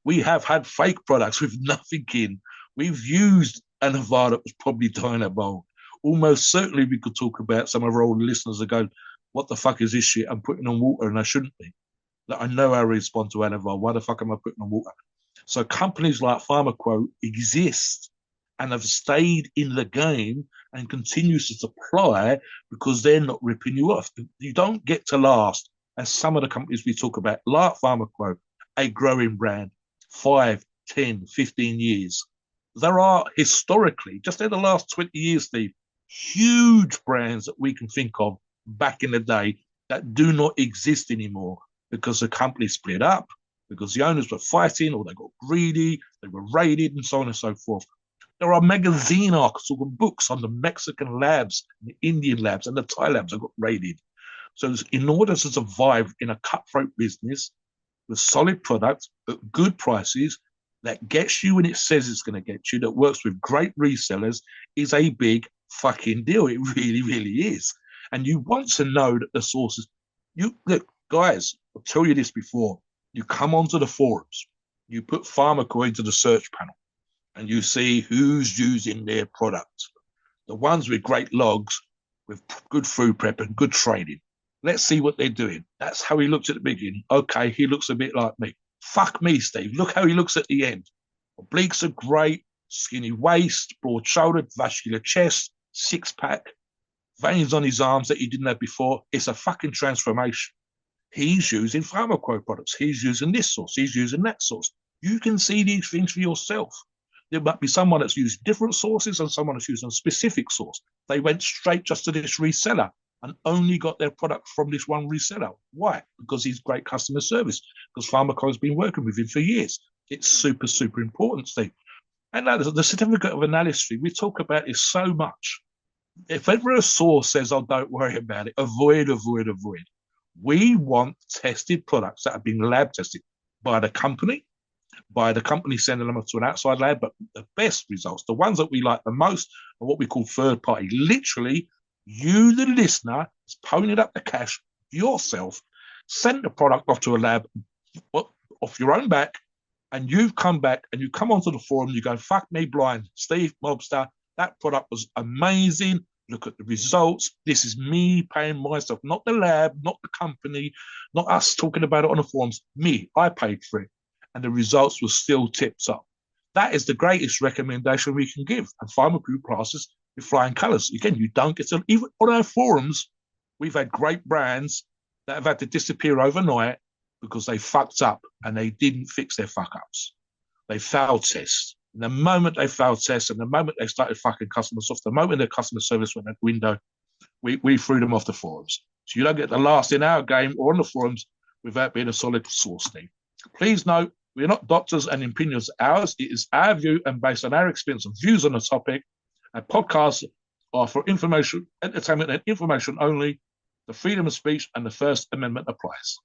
We have had fake products with nothing in. We've used Anavar that was probably Dynabol. Almost certainly we could talk about some of our old listeners that go, what the fuck is this shit? I'm putting on water and I shouldn't be. That I know how to respond to Anavar. Why the fuck am I putting on water? So companies like Pharmaqo exist and have stayed in the game and continues to supply because they're not ripping you off. You don't get to last, as some of the companies we talk about, like Pharmaqo, a growing brand, 5, 10, 15 years. There are historically, just in the last 20 years, Steve, huge brands that we can think of back in the day that do not exist anymore because the company split up, because the owners were fighting or they got greedy, they were raided, and so on and so forth. There are magazine articles and books on the Mexican labs, the Indian labs, and the Thai labs that got raided. So in order to survive in a cutthroat business with solid products at good prices, that gets you when it says it's going to get you, that works with great resellers, is a big fucking deal. It really, really is. And you want to know that the sources, you look, guys, I'll tell you this before, you come onto the forums, you put Pharmaqo into the search panel, and you see who's using their product. The ones with great logs, with good food prep and good training. Let's see what they're doing. That's how he looked at the beginning. Okay, he looks a bit like me. Fuck me, Steve. Look how he looks at the end. Obliques are great, skinny waist, broad-shouldered, vascular chest, six-pack, veins on his arms that he didn't have before. It's a fucking transformation. He's using Pharmaqo products. He's using this source. He's using that source. You can see these things for yourself. There might be someone that's used different sources and someone that's used a specific source. They went straight just to this reseller and only got their product from this one reseller. Why? Because he's great customer service. Because Pharmaqo has been working with him for years. It's super, super important, Steve. And the certificate of analysis we talk about is so much. If ever a source says, oh, don't worry about it, avoid. We want tested products that have been lab tested by the company sending them to an outside lab, but the best results, the ones that we like the most, are what we call third party. Literally, you, the listener, is ponying up the cash yourself, send the product off to a lab off your own back, and you've come back and you come onto the forum, you go, fuck me blind, Steve Mobster, that product was amazing. Look at the results. This is me paying myself, not the lab, not the company, not us talking about it on the forums. Me, I paid for it. And the results were still tipped up. That is the greatest recommendation we can give. And Pharma Group classes with flying colours. Again, you don't get to, even on our forums, we've had great brands that have had to disappear overnight because they fucked up and they didn't fix their fuck ups. They failed tests. And the moment they failed tests and the moment they started fucking customers off, the moment their customer service went out the window, we threw them off the forums. So you don't get the last in our game or on the forums without being a solid source, Steve. Please note, we're not doctors and opinions ours. It is our view and based on our experience and views on the topic. And podcasts are for information, entertainment and information only. The freedom of speech and the First Amendment applies.